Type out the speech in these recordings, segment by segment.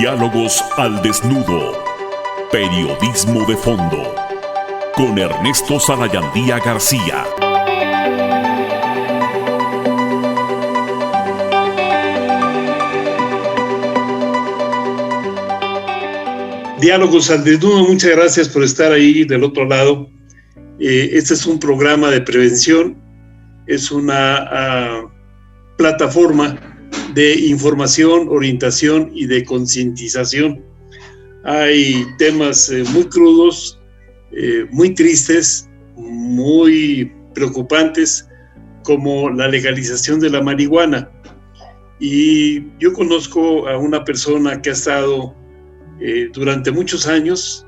Diálogos al desnudo. Periodismo de fondo. Con Ernesto Salayandía García. Diálogos al desnudo, muchas gracias por estar ahí del otro lado. Este es un programa de prevención, es una plataforma de información, orientación y de concientización. Hay temas muy crudos, muy tristes, muy preocupantes, como la legalización de la marihuana. Y yo conozco a una persona que ha estado durante muchos años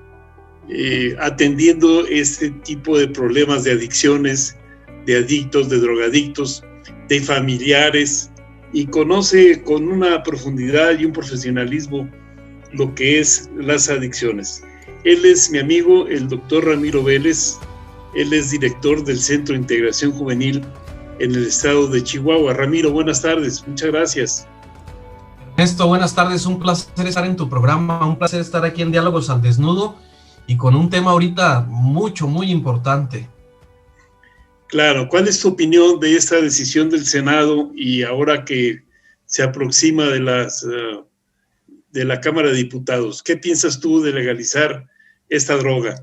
atendiendo este tipo de problemas de adicciones, de adictos, de drogadictos, de familiares, y conoce con una profundidad y un profesionalismo lo que es las adicciones. Él es mi amigo, el doctor Ramiro Vélez. Él es director del Centro de Integración Juvenil en el estado de Chihuahua. Ramiro, buenas tardes, muchas gracias. Ernesto, buenas tardes, un placer estar en tu programa, un placer estar aquí en Diálogos al Desnudo y con un tema ahorita muy importante. Claro, ¿cuál es tu opinión de esta decisión del Senado y ahora que se aproxima de la Cámara de Diputados? ¿Qué piensas tú de legalizar esta droga?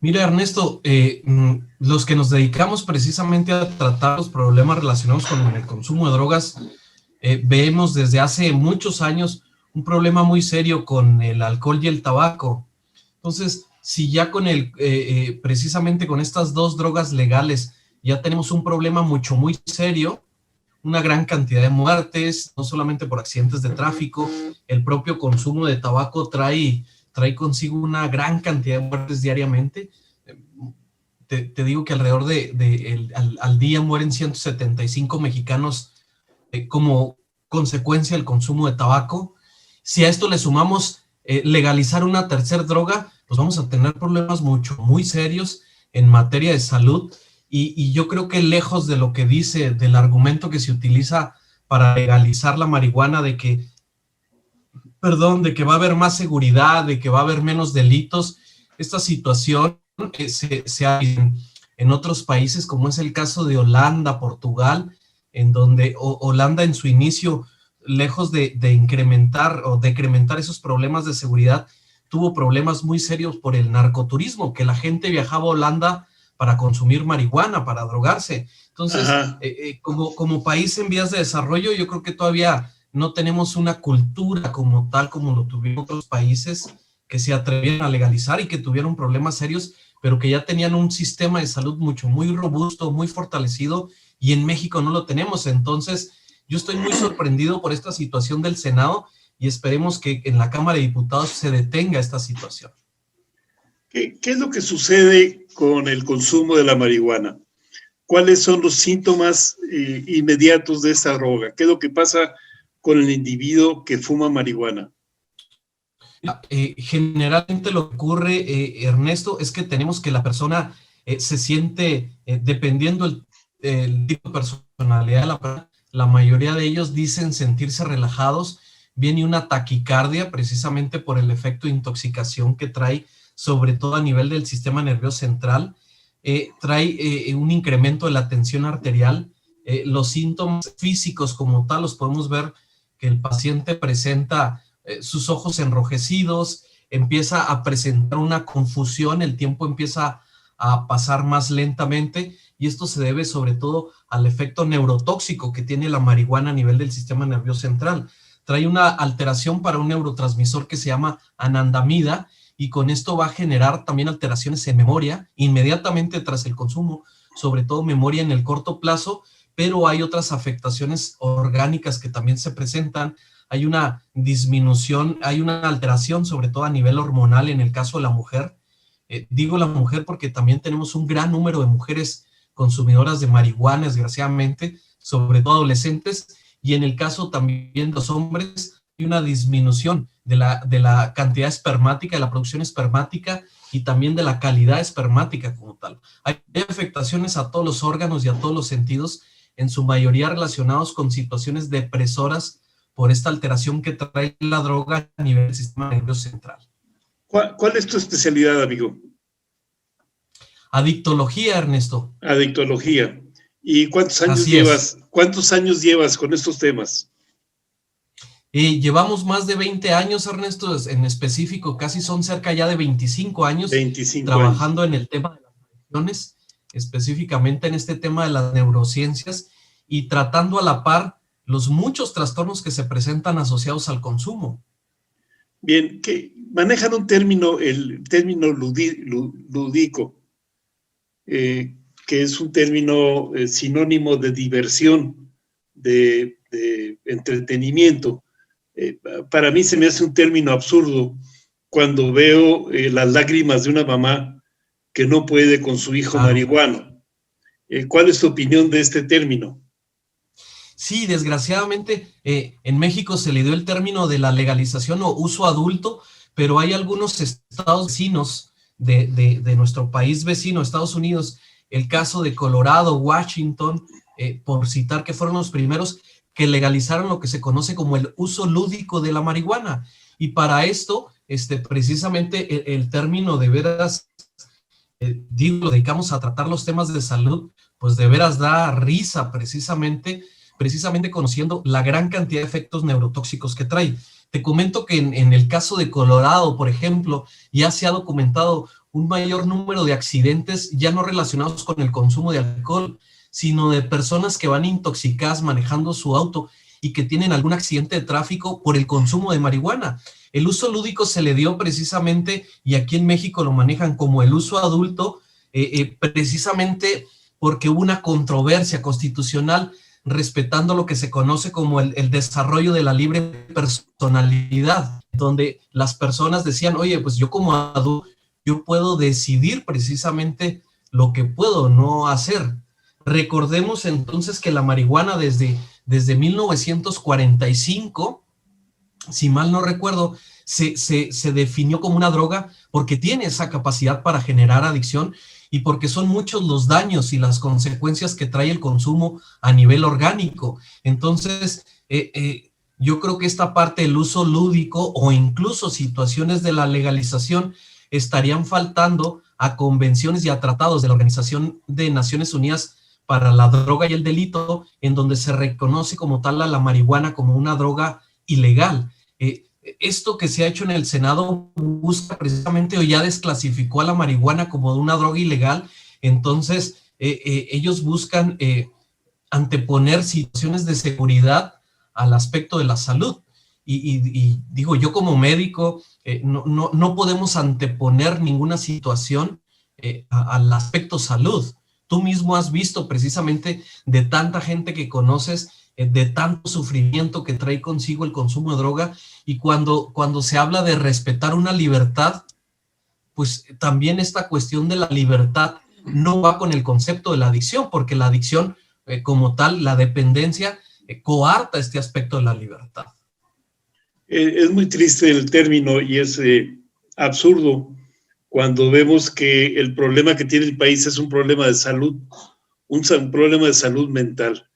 Mira, Ernesto, los que nos dedicamos precisamente a tratar los problemas relacionados con el consumo de drogas, vemos desde hace muchos años un problema muy serio con el alcohol y el tabaco. Entonces, si ya con precisamente con estas dos drogas legales ya tenemos un problema muy serio, una gran cantidad de muertes, no solamente por accidentes de tráfico, el propio consumo de tabaco trae consigo una gran cantidad de muertes diariamente. Te digo que alrededor al día mueren 175 mexicanos como consecuencia del consumo de tabaco. Si a esto le sumamos legalizar una tercera droga, pues vamos a tener problemas muy serios en materia de salud, y yo creo que lejos de lo que dice, del argumento que se utiliza para legalizar la marihuana, de que va a haber más seguridad, de que va a haber menos delitos, esta situación se ha visto en otros países, como es el caso de Holanda, Portugal, en donde Holanda en su inicio, lejos de incrementar o decrementar esos problemas de seguridad, tuvo problemas muy serios por el narcoturismo, que la gente viajaba a Holanda para consumir marihuana, para drogarse. Entonces, como país en vías de desarrollo, yo creo que todavía no tenemos una cultura como tal, como lo tuvieron otros países que se atrevieron a legalizar y que tuvieron problemas serios, pero que ya tenían un sistema de salud muy robusto, muy fortalecido, y en México no lo tenemos. Entonces, yo estoy muy sorprendido por esta situación del Senado y esperemos que en la Cámara de Diputados se detenga esta situación. ¿Qué es lo que sucede con el consumo de la marihuana? ¿Cuáles son los síntomas inmediatos de esta droga? ¿Qué es lo que pasa con el individuo que fuma marihuana? Generalmente lo que ocurre, Ernesto, es que tenemos que la persona se siente, dependiendo el tipo de personalidad, la mayoría de ellos dicen sentirse relajados. Viene una taquicardia precisamente por el efecto de intoxicación que trae, sobre todo a nivel del sistema nervioso central. Trae un incremento de la tensión arterial. Los síntomas físicos como tal los podemos ver que el paciente presenta sus ojos enrojecidos, empieza a presentar una confusión, el tiempo empieza a pasar más lentamente, y esto se debe sobre todo al efecto neurotóxico que tiene la marihuana a nivel del sistema nervioso central. Trae una alteración para un neurotransmisor que se llama anandamida, y con esto va a generar también alteraciones en memoria inmediatamente tras el consumo, sobre todo memoria en el corto plazo, pero hay otras afectaciones orgánicas que también se presentan. Hay una disminución, hay una alteración sobre todo a nivel hormonal en el caso de la mujer. Digo la mujer porque también tenemos un gran número de mujeres consumidoras de marihuana, desgraciadamente, sobre todo adolescentes, y en el caso también de los hombres hay una disminución de la cantidad espermática, de la producción espermática, y también de la calidad espermática como tal. Hay afectaciones a todos los órganos y a todos los sentidos, en su mayoría relacionados con situaciones depresoras por esta alteración que trae la droga a nivel del sistema nervioso central. ¿Cuál es tu especialidad, amigo? Adictología, Ernesto. Adictología. ¿Y cuántos años Así llevas? ¿Cuántos años llevas con estos temas? Llevamos más de 20 años, Ernesto, en específico, casi son cerca ya de 25 años 25 trabajando años. en el tema de las adicciones, específicamente en este tema de las neurociencias y tratando a la par los muchos trastornos que se presentan asociados al consumo. Bien, que manejan un término, el término lúdico, que es un término sinónimo de diversión, de entretenimiento. Para mí se me hace un término absurdo cuando veo las lágrimas de una mamá que no puede con su hijo marihuano. ¿Cuál es tu opinión de este término? Sí, desgraciadamente en México se le dio el término de la legalización o uso adulto, pero hay algunos estados vecinos de nuestro país vecino, Estados Unidos, el caso de Colorado, Washington, por citar que fueron los primeros que legalizaron lo que se conoce como el uso lúdico de la marihuana. Y para esto, precisamente el término de veras, lo dedicamos a tratar los temas de salud, pues de veras da risa precisamente conociendo la gran cantidad de efectos neurotóxicos que trae. Te comento que en el caso de Colorado, por ejemplo, ya se ha documentado un mayor número de accidentes ya no relacionados con el consumo de alcohol, sino de personas que van intoxicadas manejando su auto y que tienen algún accidente de tráfico por el consumo de marihuana. El uso lúdico se le dio precisamente, y aquí en México lo manejan como el uso adulto, precisamente porque hubo una controversia constitucional respetando lo que se conoce como el desarrollo de la libre personalidad, donde las personas decían, oye, pues yo como adulto, yo puedo decidir precisamente lo que puedo no hacer. Recordemos entonces que la marihuana desde 1945, si mal no recuerdo, se definió como una droga porque tiene esa capacidad para generar adicción y porque son muchos los daños y las consecuencias que trae el consumo a nivel orgánico. Entonces, yo creo que esta parte del uso lúdico o incluso situaciones de la legalización estarían faltando a convenciones y a tratados de la Organización de Naciones Unidas para la Droga y el Delito, en donde se reconoce como tal a la marihuana como una droga ilegal. Esto que se ha hecho en el Senado busca precisamente o ya desclasificó a la marihuana como una droga ilegal, entonces ellos buscan anteponer situaciones de seguridad al aspecto de la salud. Y digo, yo como médico no podemos anteponer ninguna situación al aspecto salud. Tú mismo has visto precisamente de tanta gente que conoces, de tanto sufrimiento que trae consigo el consumo de droga, y cuando se habla de respetar una libertad, pues también esta cuestión de la libertad no va con el concepto de la adicción, porque la adicción como tal, la dependencia, coarta este aspecto de la libertad. Es muy triste el término y es absurdo cuando vemos que el problema que tiene el país es un problema de salud, un problema de salud mental.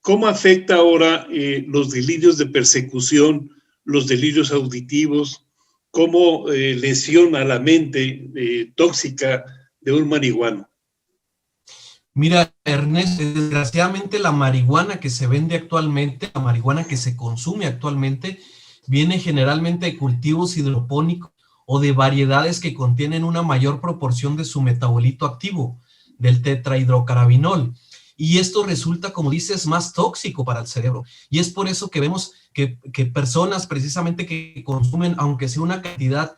¿Cómo afecta ahora los delirios de persecución, los delirios auditivos? ¿Cómo lesiona la mente tóxica de un marihuano? Mira, Ernesto, desgraciadamente la marihuana que se vende actualmente, la marihuana que se consume actualmente, viene generalmente de cultivos hidropónicos o de variedades que contienen una mayor proporción de su metabolito activo, del tetrahidrocannabinol. Y esto resulta, como dices, más tóxico para el cerebro. Y es por eso que vemos que personas precisamente que consumen, aunque sea una cantidad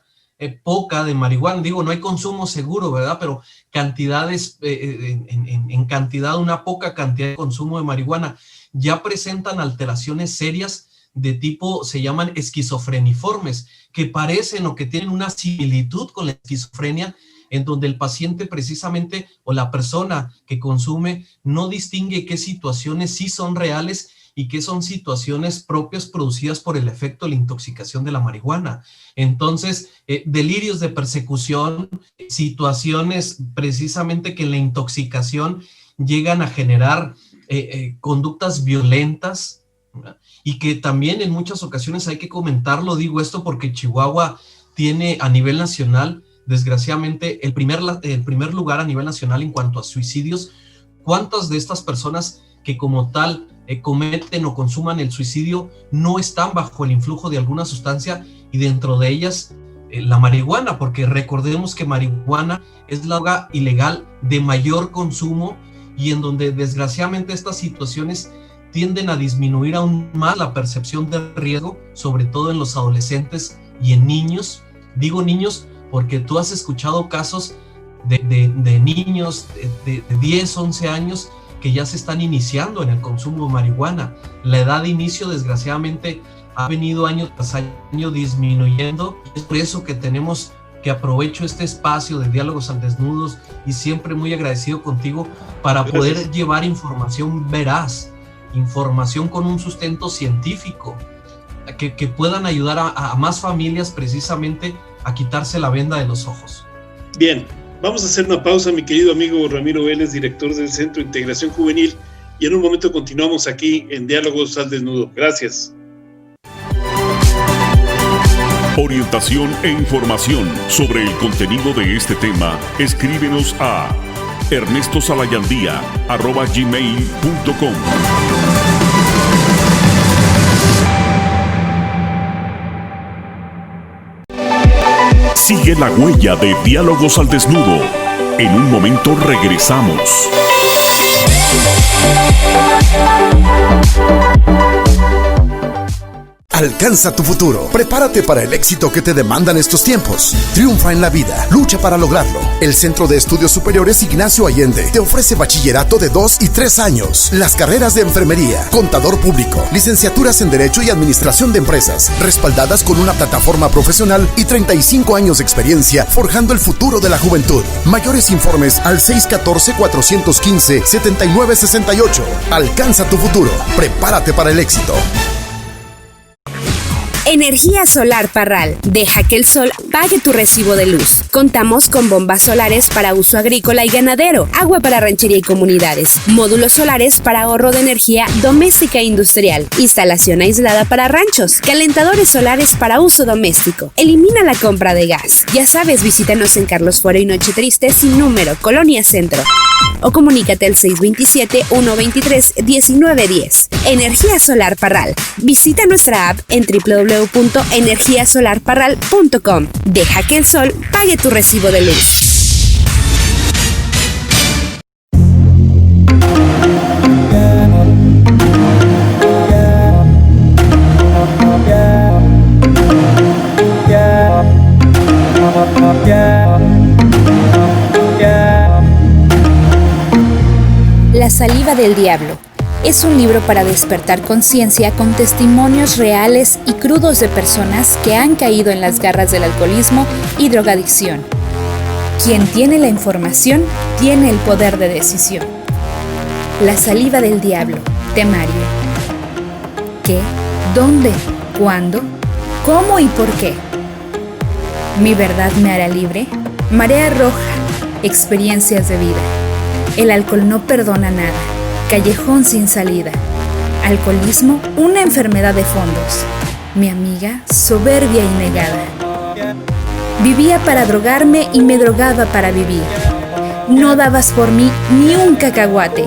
poca de marihuana, digo, no hay consumo seguro, ¿verdad? Pero cantidades, en cantidad, una poca cantidad de consumo de marihuana, ya presentan alteraciones serias de tipo, se llaman esquizofreniformes, que parecen o que tienen una similitud con la esquizofrenia, en donde el paciente precisamente o la persona que consume no distingue qué situaciones sí son reales y qué son situaciones propias producidas por el efecto de la intoxicación de la marihuana. Entonces, delirios de persecución, situaciones precisamente que en la intoxicación llegan a generar conductas violentas, Y que también en muchas ocasiones hay que comentarlo, digo esto porque Chihuahua tiene a nivel nacional, desgraciadamente, el primer lugar a nivel nacional en cuanto a suicidios. ¿Cuántas de estas personas que como tal cometen o consuman el suicidio no están bajo el influjo de alguna sustancia, y dentro de ellas la marihuana? Porque recordemos que marihuana es la droga ilegal de mayor consumo y en donde desgraciadamente estas situaciones tienden a disminuir aún más la percepción de riesgo, sobre todo en los adolescentes y en niños. Digo niños porque tú has escuchado casos de niños de 10, 11 años que ya se están iniciando en el consumo de marihuana. La edad de inicio, desgraciadamente, ha venido año tras año disminuyendo. Es por eso que tenemos que aprovecho este espacio de Diálogos al Desnudo y siempre muy agradecido contigo para poder llevar información veraz, información con un sustento científico, que puedan ayudar a más familias precisamente a quitarse la venda de los ojos. Bien, vamos a hacer una pausa, mi querido amigo Ramiro Vélez, director del Centro de Integración Juvenil, y en un momento continuamos aquí en Diálogos al Desnudo. Gracias. Orientación e información sobre el contenido de este tema, escríbenos a ernestosalayandía@gmail.com. Sigue la huella de Diálogos al Desnudo. En un momento regresamos. Alcanza tu futuro. Prepárate para el éxito que te demandan estos tiempos. Triunfa en la vida. Lucha para lograrlo. El Centro de Estudios Superiores Ignacio Allende te ofrece bachillerato de 2 y 3 años. Las carreras de enfermería, contador público, licenciaturas en Derecho y Administración de Empresas, respaldadas con una plataforma profesional y 35 años de experiencia forjando el futuro de la juventud. Mayores informes al 614-415-7968. Alcanza tu futuro. Prepárate para el éxito. Energía Solar Parral. Deja que el sol pague tu recibo de luz. Contamos con bombas solares para uso agrícola y ganadero, agua para ranchería y comunidades, módulos solares para ahorro de energía doméstica e industrial, instalación aislada para ranchos, calentadores solares para uso doméstico. Elimina la compra de gas. Ya sabes, visítanos en Carlos Foro y Noche Triste sin número, Colonia Centro. O comunícate al 627-123-1910. Energía Solar Parral. Visita nuestra app en www.energiasolarparral.com. Deja que el sol pague tu recibo de luz. La saliva del diablo. Es un libro para despertar conciencia con testimonios reales y crudos de personas que han caído en las garras del alcoholismo y drogadicción. Quien tiene la información tiene el poder de decisión. La saliva del diablo. Temario. ¿Qué? ¿Dónde? ¿Cuándo? ¿Cómo y por qué? ¿Mi verdad me hará libre? Marea roja. Experiencias de vida. El alcohol no perdona nada. Callejón sin salida. Alcoholismo, una enfermedad de fondos. Mi amiga, soberbia y negada. Vivía para drogarme y me drogaba para vivir. No dabas por mí ni un cacahuate.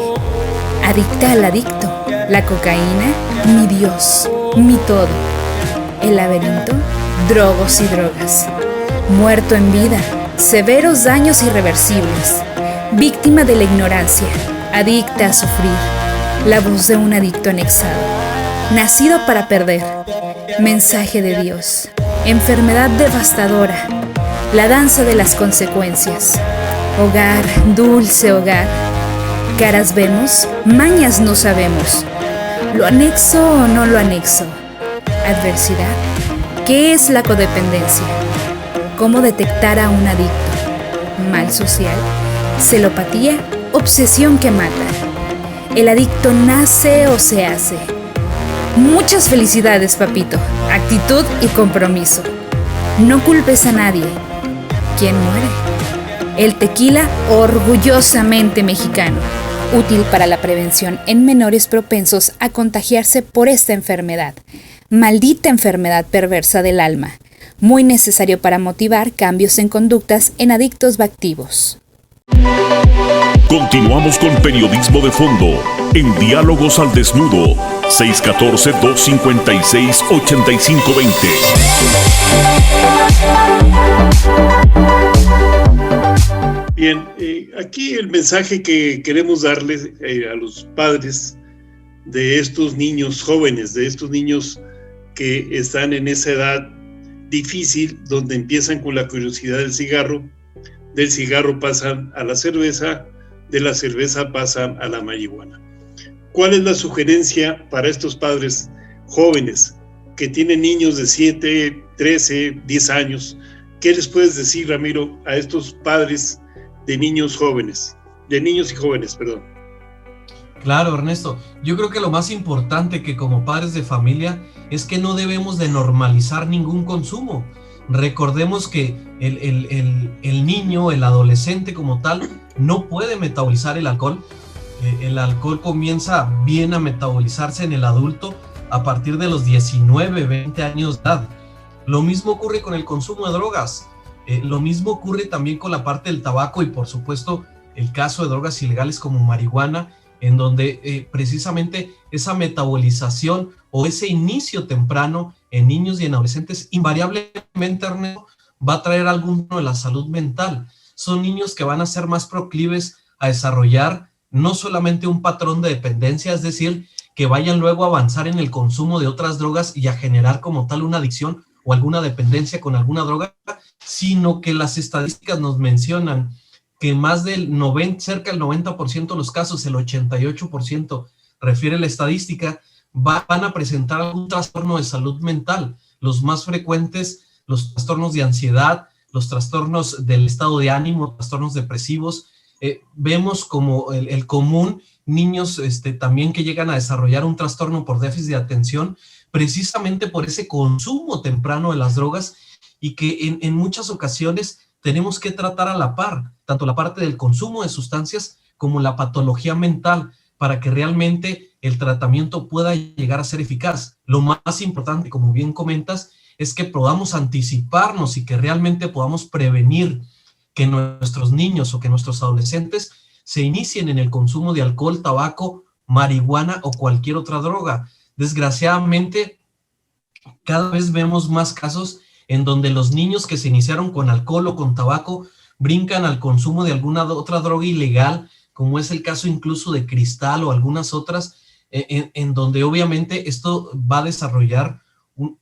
Adicta al adicto. La cocaína, mi Dios, mi todo. El laberinto, drogos y drogas. Muerto en vida, severos daños irreversibles. Víctima de la ignorancia, adicta a sufrir, la voz de un adicto anexado, nacido para perder, mensaje de Dios, enfermedad devastadora, la danza de las consecuencias, hogar, dulce hogar, caras vemos, mañas no sabemos, lo anexo o no lo anexo, adversidad, ¿qué es la codependencia? ¿Cómo detectar a un adicto? Mal social, celopatía, obsesión que mata. El adicto nace o se hace. Muchas felicidades, papito. Actitud y compromiso. No culpes a nadie. ¿Quién muere? El tequila orgullosamente mexicano. útil para la prevención en menores propensos a contagiarse por esta enfermedad. Maldita enfermedad perversa del alma. Muy necesario para motivar cambios en conductas en adictos activos. Continuamos con Periodismo de Fondo en Diálogos al Desnudo, 614-256-8520. Bien, aquí el mensaje que queremos darles a los padres de estos niños jóvenes, de estos niños que están en esa edad difícil, donde empiezan con la curiosidad del cigarro pasan a la cerveza, de la cerveza pasan a la marihuana. ¿Cuál es la sugerencia para estos padres jóvenes que tienen niños de 7, 13, 10 años? ¿Qué les puedes decir, Ramiro, a estos padres de niños jóvenes, de niños y jóvenes, perdón? Claro, Ernesto. Yo creo que lo más importante que como padres de familia es que no debemos de normalizar ningún consumo. Recordemos que el niño, el adolescente como tal, no puede metabolizar el alcohol. El alcohol comienza bien a metabolizarse en el adulto a partir de los 19, 20 años de edad. Lo mismo ocurre con el consumo de drogas. Lo mismo ocurre también con la parte del tabaco y por supuesto el caso de drogas ilegales como marihuana, en donde precisamente esa metabolización o ese inicio temprano en niños y en adolescentes invariablemente, Ernesto, va a traer algún de la salud mental. Son niños que van a ser más proclives a desarrollar no solamente un patrón de dependencia, es decir, que vayan luego a avanzar en el consumo de otras drogas y a generar como tal una adicción o alguna dependencia con alguna droga, sino que las estadísticas nos mencionan que más del 90, cerca del 90% de los casos, el 88% refiere la estadística, van a presentar algún trastorno de salud mental. Los más frecuentes, los trastornos de ansiedad, los trastornos del estado de ánimo, trastornos depresivos. Vemos como el común, niños también que llegan a desarrollar un trastorno por déficit de atención, precisamente por ese consumo temprano de las drogas, y que en muchas ocasiones tenemos que tratar a la par, tanto la parte del consumo de sustancias como la patología mental, para que realmente el tratamiento pueda llegar a ser eficaz. Lo más importante, como bien comentas, es que podamos anticiparnos y que realmente podamos prevenir que nuestros niños o que nuestros adolescentes se inicien en el consumo de alcohol, tabaco, marihuana o cualquier otra droga. Desgraciadamente, cada vez vemos más casos en donde los niños que se iniciaron con alcohol o con tabaco brincan al consumo de alguna otra droga ilegal, como es el caso incluso de cristal o algunas otras, en donde obviamente esto va a desarrollar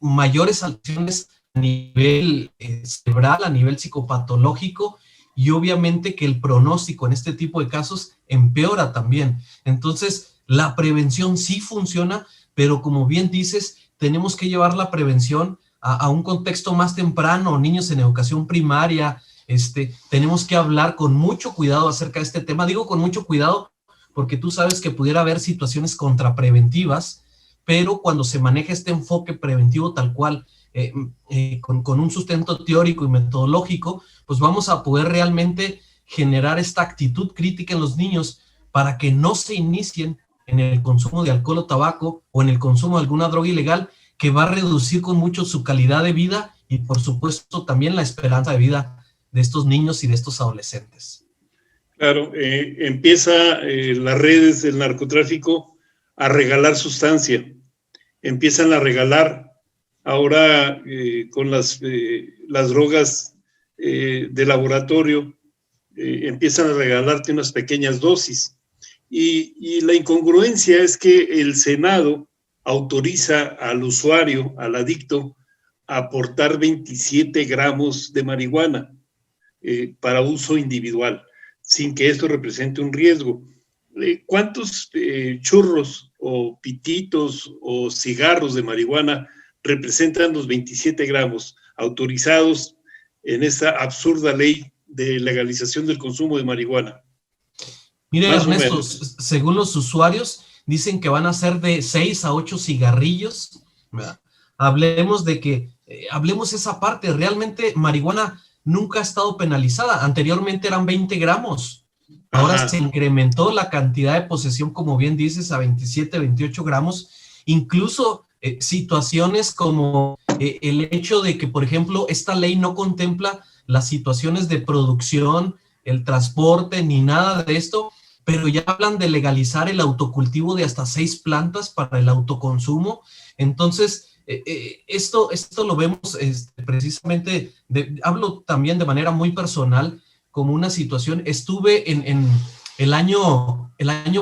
mayores alteraciones a nivel cerebral, a nivel psicopatológico, y obviamente que el pronóstico en este tipo de casos empeora también. Entonces, la prevención sí funciona, pero como bien dices, tenemos que llevar la prevención a un contexto más temprano, niños en educación primaria. Tenemos que hablar con mucho cuidado acerca de este tema. Digo con mucho cuidado porque tú sabes que pudiera haber situaciones contrapreventivas, pero cuando se maneja este enfoque preventivo tal cual, con un sustento teórico y metodológico, pues vamos a poder realmente generar esta actitud crítica en los niños para que no se inicien en el consumo de alcohol o tabaco o en el consumo de alguna droga ilegal, que va a reducir con mucho su calidad de vida y por supuesto también la esperanza de vida de estos niños y de estos adolescentes. Claro, empieza las redes del narcotráfico a regalar sustancia, empiezan a regalar ahora con las drogas de laboratorio, empiezan a regalarte unas pequeñas dosis, y la incongruencia es que el Senado autoriza al usuario, al adicto, a aportar 27 gramos de marihuana para uso individual, sin que esto represente un riesgo. ¿Cuántos churros o pititos o cigarros de marihuana representan los 27 gramos autorizados en esta absurda ley de legalización del consumo de marihuana? Mira, Ernesto, según los usuarios, dicen que van a ser de 6 a 8 cigarrillos. Hablemos esa parte. Realmente marihuana nunca ha estado penalizada. Anteriormente eran 20 gramos. Ahora Ajá. se incrementó la cantidad de posesión, como bien dices, a 27, 28 gramos. Incluso situaciones como el hecho de que, por ejemplo, esta ley no contempla las situaciones de producción, el transporte, ni nada de esto, pero ya hablan de legalizar el autocultivo de hasta 6 plantas para el autoconsumo. Entonces, esto lo vemos precisamente, hablo también de manera muy personal, como una situación. Estuve en el año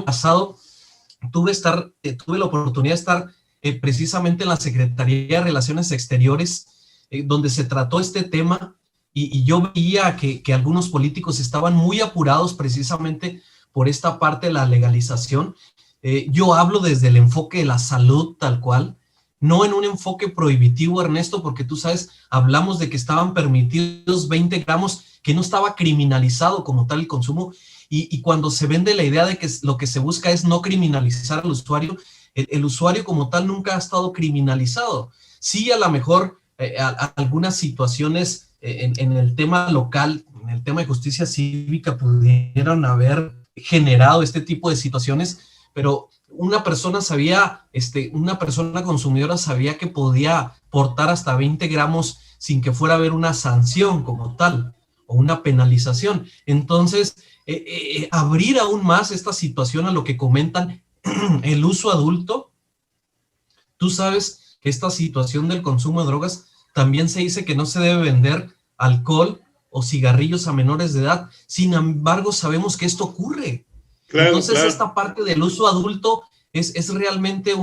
pasado, tuve la oportunidad de estar precisamente en la Secretaría de Relaciones Exteriores, donde se trató este tema, y yo veía que algunos políticos estaban muy apurados precisamente por esta parte de la legalización. Yo hablo desde el enfoque de la salud tal cual, no en un enfoque prohibitivo, Ernesto, porque tú sabes, hablamos de que estaban permitidos 20 gramos, que no estaba criminalizado como tal el consumo, y cuando se vende la idea de que lo que se busca es no criminalizar al usuario, el usuario como tal nunca ha estado criminalizado. Sí, a lo mejor algunas situaciones en el tema local, en el tema de justicia cívica, pudieron haber generado este tipo de situaciones, pero una persona consumidora sabía que podía portar hasta 20 gramos sin que fuera a haber una sanción como tal o una penalización. Entonces, abrir aún más esta situación a lo que comentan el uso adulto. Tú sabes que esta situación del consumo de drogas también se dice que no se debe vender alcohol o cigarrillos a menores de edad. Sin embargo, sabemos que esto ocurre. Claro, entonces, claro, esta parte del uso adulto es realmente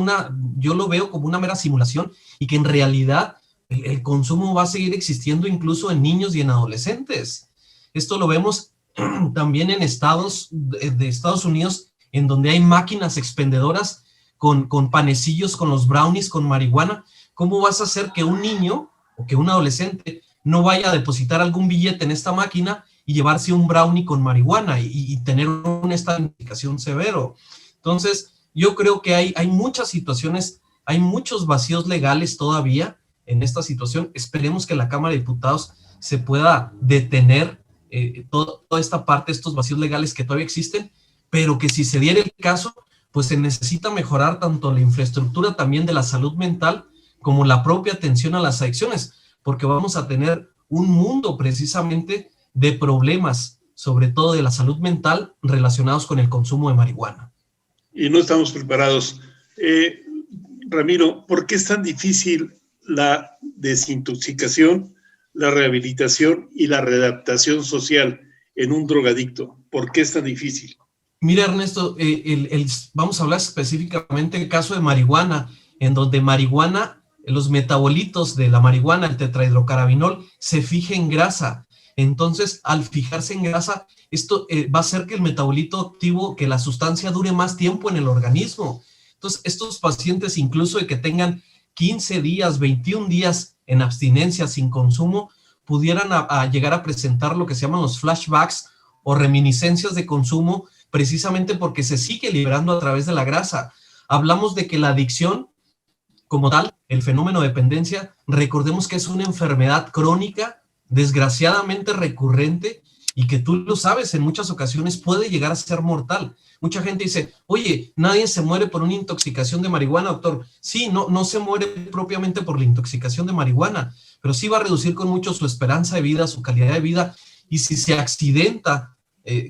yo lo veo como una mera simulación, y que en realidad el consumo va a seguir existiendo incluso en niños y en adolescentes. Esto lo vemos también en estados de Estados Unidos, en donde hay máquinas expendedoras con panecillos, con los brownies, con marihuana. ¿Cómo vas a hacer que un niño o que un adolescente no vaya a depositar algún billete en esta máquina y llevarse un brownie con marihuana y tener una estadificación severo? Entonces, yo creo que hay muchas situaciones, hay muchos vacíos legales todavía en esta situación. Esperemos que la Cámara de Diputados se pueda detener toda esta parte, estos vacíos legales que todavía existen, pero que si se diera el caso, pues se necesita mejorar tanto la infraestructura también de la salud mental como la propia atención a las adicciones, porque vamos a tener un mundo precisamente de problemas, sobre todo de la salud mental, relacionados con el consumo de marihuana. Y no estamos preparados. Ramiro, ¿por qué es tan difícil la desintoxicación, la rehabilitación y la readaptación social en un drogadicto? ¿Por qué es tan difícil? Mira, Ernesto, vamos a hablar específicamente del caso de marihuana, en donde los metabolitos de la marihuana, el tetrahidrocannabinol, se fija en grasa. Entonces, al fijarse en grasa, esto va a hacer que el metabolito activo, que la sustancia dure más tiempo en el organismo. Entonces, estos pacientes, incluso de que tengan 15 días, 21 días en abstinencia sin consumo, pudieran llegar a presentar lo que se llaman los flashbacks o reminiscencias de consumo, precisamente porque se sigue liberando a través de la grasa. Hablamos de que la adicción, como tal, el fenómeno de dependencia, recordemos que es una enfermedad crónica, desgraciadamente recurrente, y que tú lo sabes, en muchas ocasiones puede llegar a ser mortal. Mucha gente dice, oye, nadie se muere por una intoxicación de marihuana, doctor. Sí, no se muere propiamente por la intoxicación de marihuana, pero sí va a reducir con mucho su esperanza de vida, su calidad de vida, y si se accidenta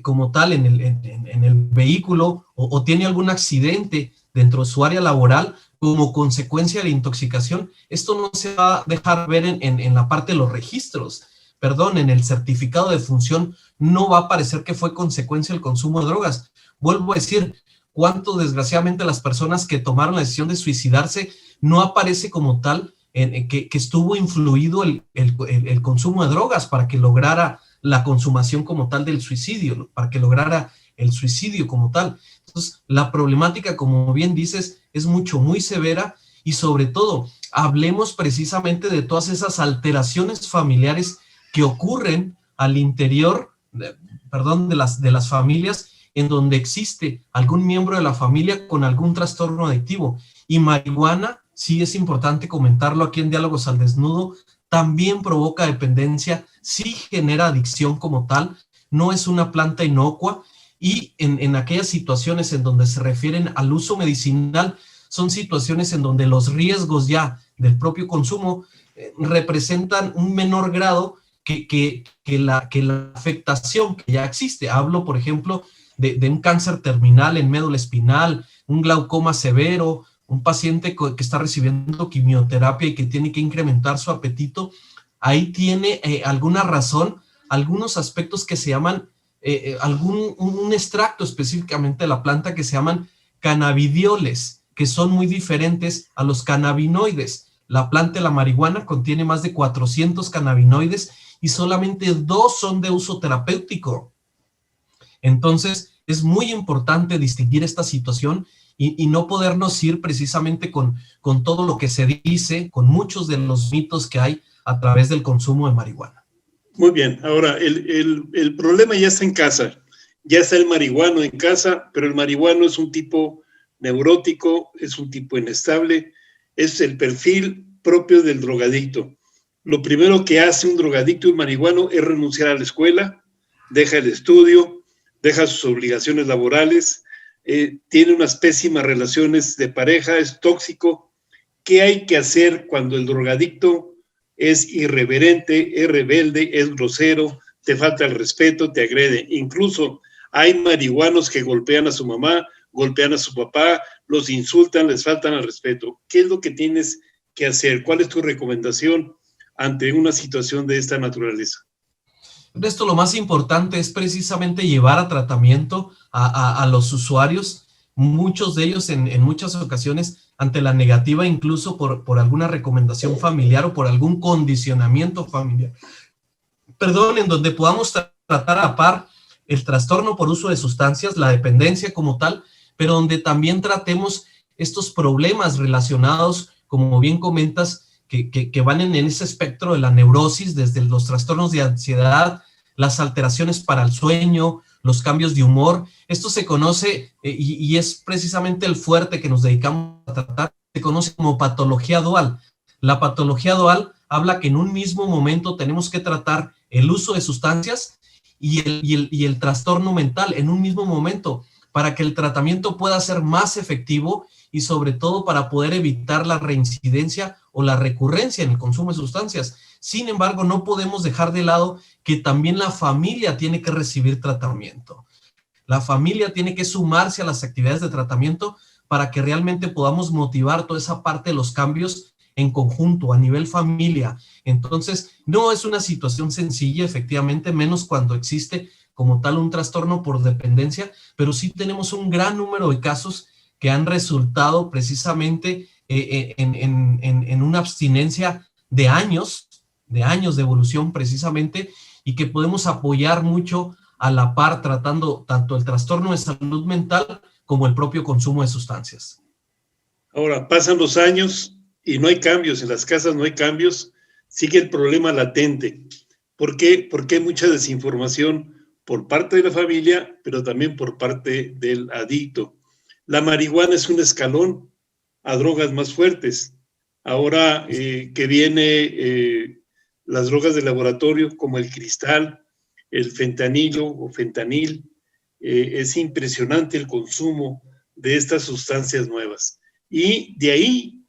como tal en el vehículo o tiene algún accidente dentro de su área laboral como consecuencia de la intoxicación, esto no se va a dejar ver en la parte de los registros. En el certificado de función no va a aparecer que fue consecuencia del consumo de drogas. Vuelvo a decir, cuánto desgraciadamente las personas que tomaron la decisión de suicidarse no aparece como tal que estuvo influido el consumo de drogas para que lograra la consumación como tal del suicidio, para que lograra el suicidio como tal. Entonces, la problemática, como bien dices, es muy severa, y sobre todo, hablemos precisamente de todas esas alteraciones familiares que ocurren al interior, de las familias en donde existe algún miembro de la familia con algún trastorno adictivo. Y marihuana, sí es importante comentarlo aquí en Diálogos al Desnudo, también provoca dependencia, sí genera adicción como tal, no es una planta inocua, y en aquellas situaciones en donde se refieren al uso medicinal, son situaciones en donde los riesgos ya del propio consumo representan un menor grado que la afectación que ya existe. Hablo, por ejemplo, de un cáncer terminal en médula espinal, un glaucoma severo, un paciente que está recibiendo quimioterapia y que tiene que incrementar su apetito. Ahí tiene alguna razón, algunos aspectos que se llaman, un extracto específicamente de la planta que se llaman cannabidioles, que son muy diferentes a los cannabinoides. La planta de la marihuana contiene más de 400 cannabinoides y solamente 2 son de uso terapéutico. Entonces, es muy importante distinguir esta situación y no podernos ir precisamente con todo lo que se dice, con muchos de los mitos que hay a través del consumo de marihuana. Muy bien, ahora el problema ya está en casa, ya está el marihuano en casa, pero el marihuano es un tipo neurótico, es un tipo inestable, es el perfil propio del drogadicto. Lo primero que hace un drogadicto y un marihuano es renunciar a la escuela, deja el estudio, deja sus obligaciones laborales, tiene unas pésimas relaciones de pareja, es tóxico. ¿Qué hay que hacer cuando el drogadicto es irreverente, es rebelde, es grosero, te falta el respeto, te agrede? Incluso hay marihuanos que golpean a su mamá, golpean a su papá, los insultan, les faltan al respeto. ¿Qué es lo que tienes que hacer? ¿Cuál es tu recomendación ante una situación de esta naturaleza? Esto, lo más importante es precisamente llevar a tratamiento a los usuarios, muchos de ellos en muchas ocasiones ante la negativa, incluso por alguna recomendación familiar o por algún condicionamiento familiar. En donde podamos tratar a par el trastorno por uso de sustancias, la dependencia como tal, pero donde también tratemos estos problemas relacionados, como bien comentas, que van en ese espectro de la neurosis, desde los trastornos de ansiedad, las alteraciones para el sueño, los cambios de humor. Esto se conoce, y es precisamente el fuerte que nos dedicamos a tratar, se conoce como patología dual. La patología dual habla que en un mismo momento tenemos que tratar el uso de sustancias y el trastorno mental en un mismo momento, para que el tratamiento pueda ser más efectivo y sobre todo para poder evitar la reincidencia o la recurrencia en el consumo de sustancias. Sin embargo, no podemos dejar de lado que también la familia tiene que recibir tratamiento. La familia tiene que sumarse a las actividades de tratamiento para que realmente podamos motivar toda esa parte de los cambios en conjunto, a nivel familia. Entonces, no es una situación sencilla, efectivamente, menos cuando existe como tal un trastorno por dependencia, pero sí tenemos un gran número de casos que han resultado precisamente en una abstinencia de años de evolución precisamente, y que podemos apoyar mucho a la par tratando tanto el trastorno de salud mental como el propio consumo de sustancias. Ahora, pasan los años y no hay cambios, en las casas no hay cambios, sigue el problema latente. ¿Por qué? Porque hay mucha desinformación por parte de la familia, pero también por parte del adicto. La marihuana es un escalón a drogas más fuertes. Ahora que viene las drogas de laboratorio como el cristal, el fentanilo o fentanil, es impresionante el consumo de estas sustancias nuevas. Y de ahí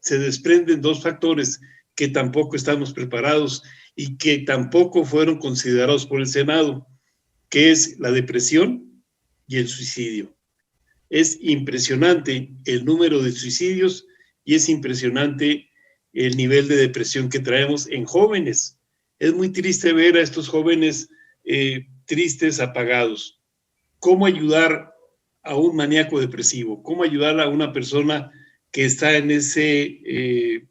se desprenden 2 factores que tampoco estamos preparados y que tampoco fueron considerados por el Senado, que es la depresión y el suicidio. Es impresionante el número de suicidios y es impresionante el nivel de depresión que traemos en jóvenes. Es muy triste ver a estos jóvenes tristes, apagados. ¿Cómo ayudar a un maníaco depresivo? ¿Cómo ayudar a una persona que está en ese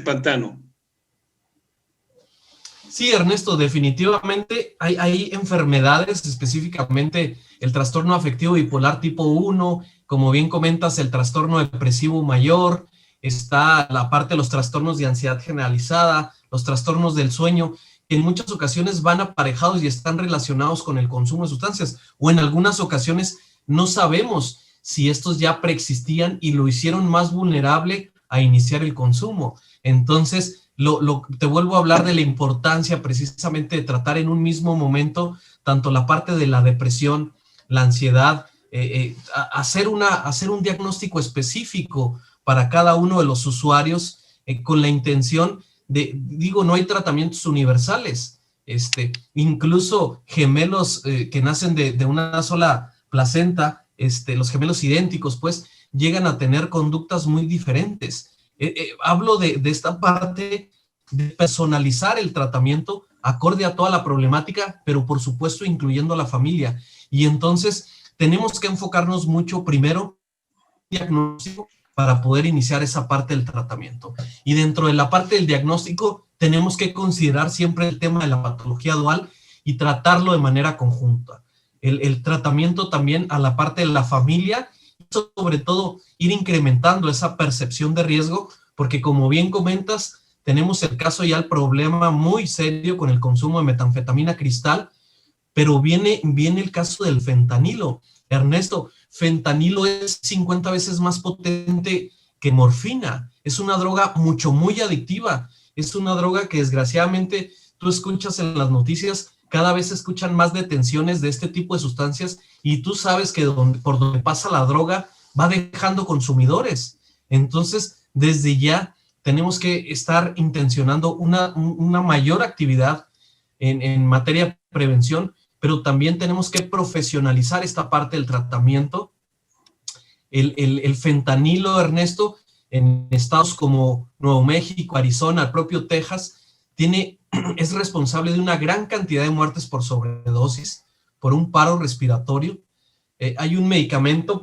pantano? Sí, Ernesto, definitivamente hay enfermedades, específicamente el trastorno afectivo bipolar tipo 1, como bien comentas, el trastorno depresivo mayor, está la parte de los trastornos de ansiedad generalizada, los trastornos del sueño, que en muchas ocasiones van aparejados y están relacionados con el consumo de sustancias, o en algunas ocasiones no sabemos si estos ya preexistían y lo hicieron más vulnerable a iniciar el consumo. Entonces, te vuelvo a hablar de la importancia precisamente de tratar en un mismo momento tanto la parte de la depresión, la ansiedad, hacer un diagnóstico específico para cada uno de los usuarios con la intención digo, no hay tratamientos universales. Incluso gemelos que nacen de una sola placenta, los gemelos idénticos, pues, llegan a tener conductas muy diferentes. Hablo de esta parte de personalizar el tratamiento acorde a toda la problemática, pero por supuesto incluyendo a la familia. Y entonces tenemos que enfocarnos mucho primero en el diagnóstico para poder iniciar esa parte del tratamiento. Y dentro de la parte del diagnóstico tenemos que considerar siempre el tema de la patología dual y tratarlo de manera conjunta. El tratamiento también a la parte de la familia, sobre todo ir incrementando esa percepción de riesgo, porque como bien comentas, tenemos el caso ya, el problema muy serio con el consumo de metanfetamina cristal, pero viene el caso del fentanilo. Ernesto, fentanilo es 50 veces más potente que morfina. Es una droga muy adictiva. Es una droga que desgraciadamente tú escuchas en las noticias, cada vez se escuchan más detenciones de este tipo de sustancias y tú sabes que por donde pasa la droga va dejando consumidores. Entonces, desde ya tenemos que estar intencionando una mayor actividad en materia de prevención, pero también tenemos que profesionalizar esta parte del tratamiento. El fentanilo, Ernesto, en estados como Nuevo México, Arizona, el propio Texas, es responsable de una gran cantidad de muertes por sobredosis, por un paro respiratorio. Hay un medicamento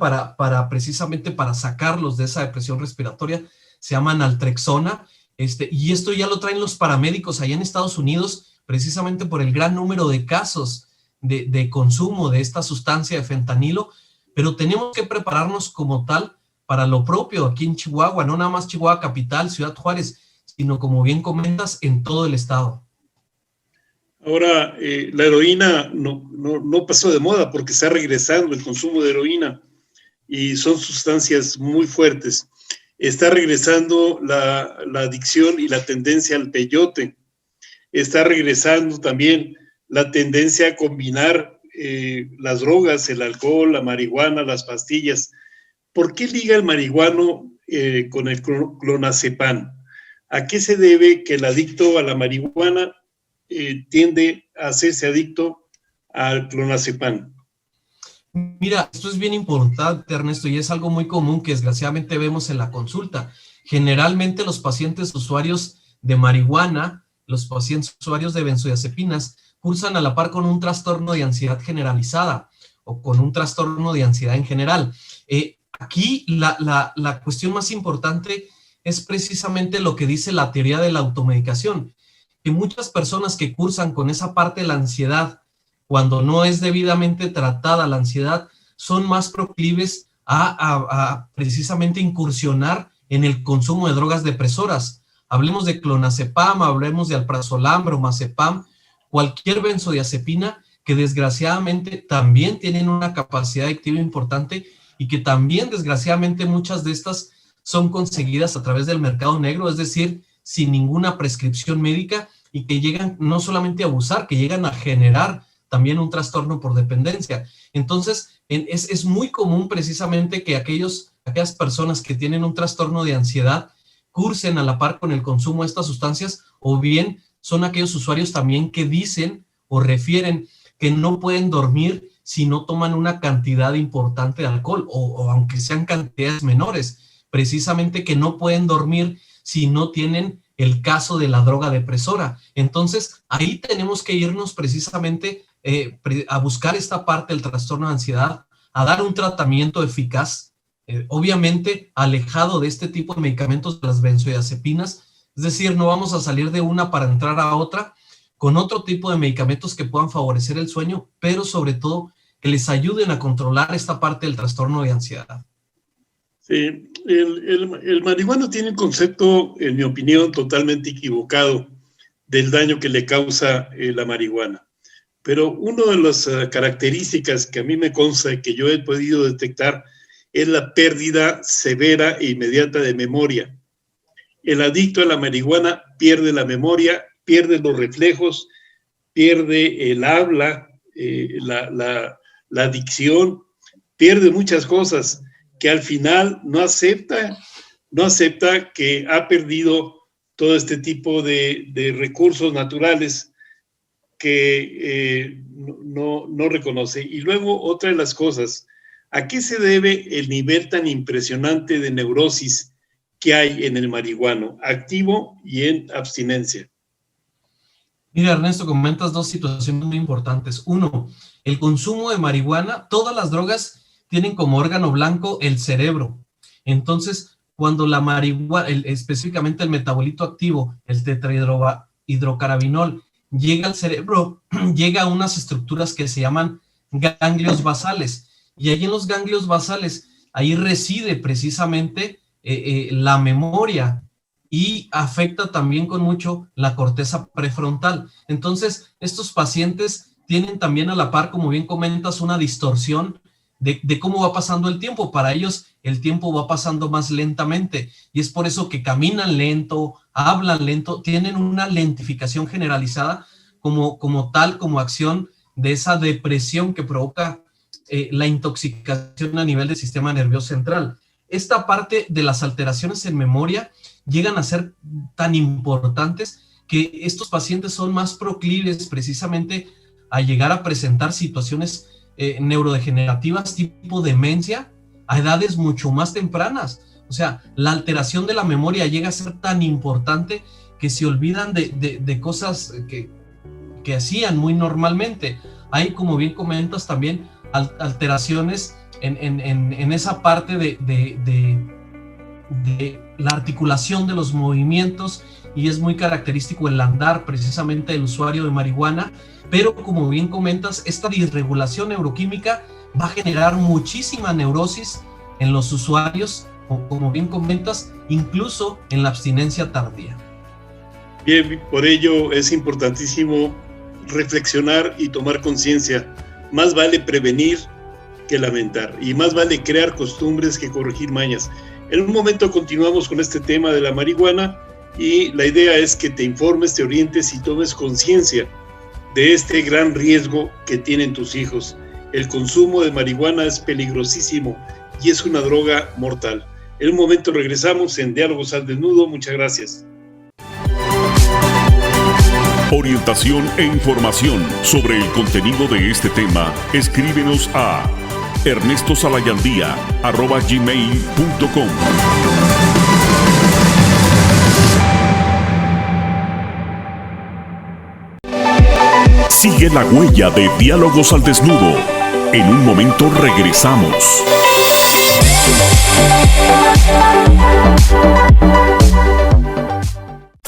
precisamente para sacarlos de esa depresión respiratoria, se llama naltrexona, y esto ya lo traen los paramédicos allá en Estados Unidos, precisamente por el gran número de casos de consumo de esta sustancia de fentanilo, pero tenemos que prepararnos como tal para lo propio aquí en Chihuahua, no nada más Chihuahua capital, Ciudad Juárez, sino como bien comentas, en todo el estado. Ahora, la heroína no pasó de moda porque está regresando el consumo de heroína y son sustancias muy fuertes. Está regresando la adicción y la tendencia al peyote. Está regresando también la tendencia a combinar las drogas, el alcohol, la marihuana, las pastillas. ¿Por qué liga el marihuano con el clonazepam? ¿A qué se debe que el adicto a la marihuana tiende a hacerse adicto al clonazepam? Mira, esto es bien importante, Ernesto, y es algo muy común que desgraciadamente vemos en la consulta. Generalmente los pacientes usuarios de marihuana, los pacientes usuarios de benzodiazepinas, cursan a la par con un trastorno de ansiedad generalizada o con un trastorno de ansiedad en general. Aquí la cuestión más importante es precisamente lo que dice la teoría de la automedicación, que muchas personas que cursan con esa parte de la ansiedad, cuando no es debidamente tratada la ansiedad, son más proclives a precisamente incursionar en el consumo de drogas depresoras. Hablemos de clonazepam, hablemos de alprazolam, bromazepam, cualquier benzodiazepina que desgraciadamente también tienen una capacidad adictiva importante y que también desgraciadamente muchas de estas son conseguidas a través del mercado negro, es decir, sin ninguna prescripción médica y que llegan no solamente a abusar, que llegan a generar también un trastorno por dependencia. Entonces, es muy común precisamente que aquellas personas que tienen un trastorno de ansiedad cursen a la par con el consumo de estas sustancias, o bien son aquellos usuarios también que dicen o refieren que no pueden dormir si no toman una cantidad importante de alcohol, o aunque sean cantidades menores, precisamente que no pueden dormir si no tienen el caso de la droga depresora. Entonces, ahí tenemos que irnos precisamente a buscar esta parte del trastorno de ansiedad, a dar un tratamiento eficaz, obviamente alejado de este tipo de medicamentos, de las benzodiazepinas, es decir, no vamos a salir de una para entrar a otra, con otro tipo de medicamentos que puedan favorecer el sueño, pero sobre todo que les ayuden a controlar esta parte del trastorno de ansiedad. Sí, el marihuano tiene un concepto, en mi opinión, totalmente equivocado del daño que le causa la marihuana. Pero una de las características que a mí me consta y que yo he podido detectar es la pérdida severa e inmediata de memoria. el adicto a la marihuana pierde la memoria, pierde los reflejos, pierde el habla, la adicción, pierde muchas cosas que al final no acepta que ha perdido todo este tipo de recursos naturales que no reconoce. Y luego otra de las cosas, ¿a qué se debe el nivel tan impresionante de neurosis que hay en el marihuano, activo y en abstinencia? Mira, Ernesto, comentas dos situaciones muy importantes. Uno, el consumo de marihuana. Todas las drogas tienen como órgano blanco el cerebro. Entonces, cuando la marihuana, específicamente el metabolito activo, el tetrahidrocannabinol, llega al cerebro, llega a unas estructuras que se llaman ganglios basales. Y ahí en los ganglios basales, ahí reside precisamente la memoria, y afecta también con mucho la corteza prefrontal. Entonces, estos pacientes tienen también a la par, como bien comentas, una distorsión de cómo va pasando el tiempo. Para ellos, el tiempo va pasando más lentamente, y es por eso que caminan lento, hablan lento, tienen una lentificación generalizada como acción de esa depresión que provoca la intoxicación a nivel del sistema nervioso central. Esta parte de las alteraciones en memoria llegan a ser tan importantes que estos pacientes son más proclives precisamente a llegar a presentar situaciones neurodegenerativas tipo demencia a edades mucho más tempranas. O sea, la alteración de la memoria llega a ser tan importante que se olvidan de cosas que hacían muy normalmente. Hay, como bien comentas, también alteraciones en esa parte de la articulación de los movimientos, y es muy característico el andar precisamente del usuario de marihuana. Pero como bien comentas, esta disregulación neuroquímica va a generar muchísima neurosis en los usuarios, como bien comentas, incluso en la abstinencia tardía. Bien, por ello es importantísimo reflexionar y tomar conciencia. Más vale prevenir que lamentar, y más vale crear costumbres que corregir mañas. En un momento continuamos con este tema de la marihuana, y la idea es que te informes, te orientes y tomes conciencia de este gran riesgo que tienen tus hijos. El consumo de marihuana es peligrosísimo y es una droga mortal. En un momento regresamos en Diálogos al Desnudo. Muchas gracias. Orientación e información sobre el contenido de este tema, escríbenos a ernestosalayandía@gmail.com. Sigue la huella de Diálogos al Desnudo. En un momento regresamos.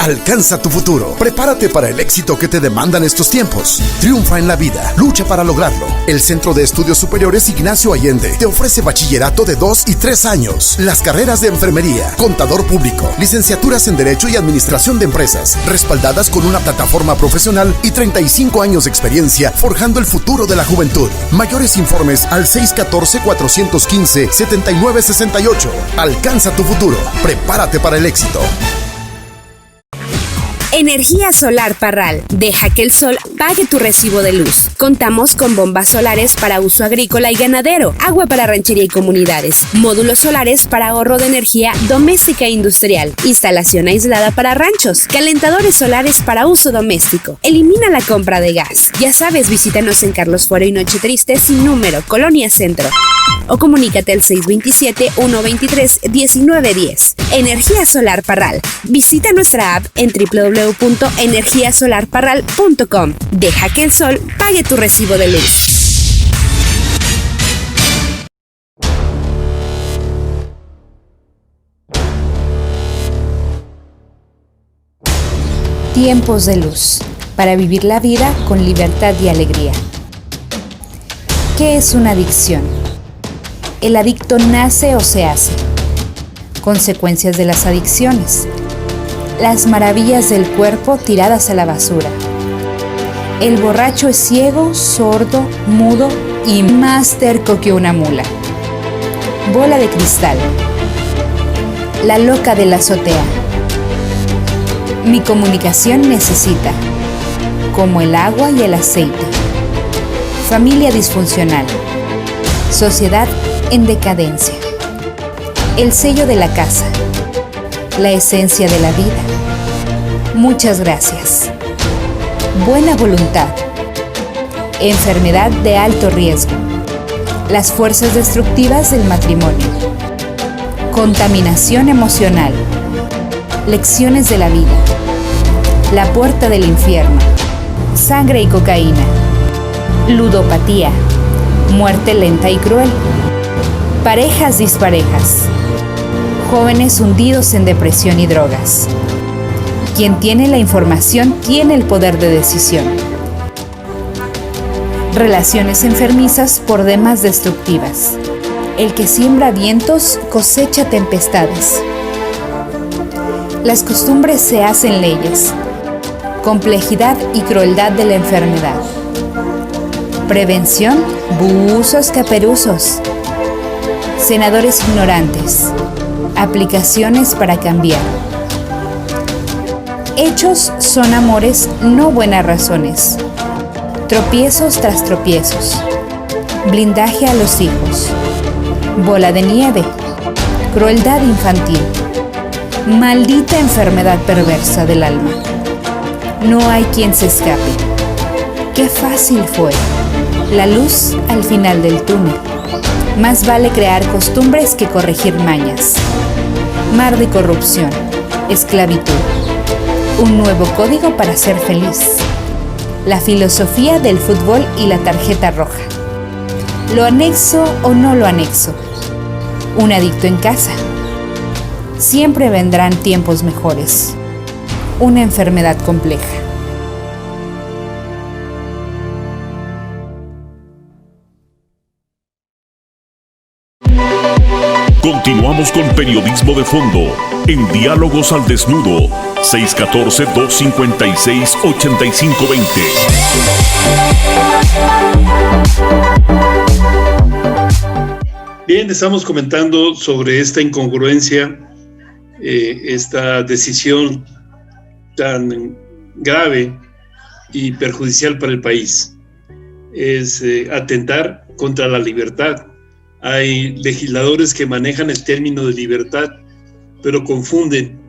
Alcanza tu futuro. Prepárate para el éxito que te demandan estos tiempos. Triunfa en la vida. Lucha para lograrlo. El Centro de Estudios Superiores Ignacio Allende te ofrece bachillerato de 2 y 3 años. Las carreras de enfermería, contador público, licenciaturas en Derecho y Administración de Empresas, respaldadas con una plataforma profesional y 35 años de experiencia forjando el futuro de la juventud. Mayores informes al 614-415-7968. Alcanza tu futuro. Prepárate para el éxito. Energía Solar Parral. Deja que el sol pague tu recibo de luz. Contamos con bombas solares para uso agrícola y ganadero, agua para ranchería y comunidades, módulos solares para ahorro de energía doméstica e industrial, instalación aislada para ranchos, calentadores solares para uso doméstico. Elimina la compra de gas. Ya sabes, visítanos en Carlos Fuero y Noche Triste sin número, Colonia Centro. O comunícate al 627-123-1910. Energía Solar Parral. Visita nuestra app en www.energiasolarparral.com. Deja que el sol pague tu recibo de luz. Tiempos de luz, para vivir la vida con libertad y alegría. ¿Qué es una adicción? El adicto nace o se hace. Consecuencias de las adicciones. Las maravillas del cuerpo tiradas a la basura. El borracho es ciego, sordo, mudo y más terco que una mula. Bola de cristal. La loca de la azotea. Mi comunicación necesita, como el agua y el aceite. Familia disfuncional. Sociedad en decadencia. El sello de la casa. La esencia de la vida. Muchas gracias. Buena voluntad. Enfermedad de alto riesgo. Las fuerzas destructivas del matrimonio. Contaminación emocional. Lecciones de la vida. La puerta del infierno. Sangre y cocaína. Ludopatía. Muerte lenta y cruel. Parejas disparejas. Jóvenes hundidos en depresión y drogas. Quien tiene la información tiene el poder de decisión. Relaciones enfermizas por demás destructivas. El que siembra vientos cosecha tempestades. Las costumbres se hacen leyes. Complejidad y crueldad de la enfermedad. Prevención, buzos caperuzos. Senadores ignorantes. Aplicaciones para cambiar. Hechos son amores, no buenas razones. Tropiezos tras tropiezos. Blindaje a los hijos. Bola de nieve. Crueldad infantil. Maldita enfermedad perversa del alma. No hay quien se escape. Qué fácil fue. La luz al final del túnel. Más vale crear costumbres que corregir mañas. Mar de corrupción. Esclavitud. Un nuevo código para ser feliz. La filosofía del fútbol y la tarjeta roja. ¿Lo anexo o no lo anexo? Un adicto en casa. Siempre vendrán tiempos mejores. Una enfermedad compleja. Continuamos con Periodismo de Fondo en Diálogos al Desnudo, 614-256-8520. Bien, estamos comentando sobre esta incongruencia, esta decisión tan grave y perjudicial para el país. Es atentar contra la libertad. Hay legisladores que manejan el término de libertad, pero confunden,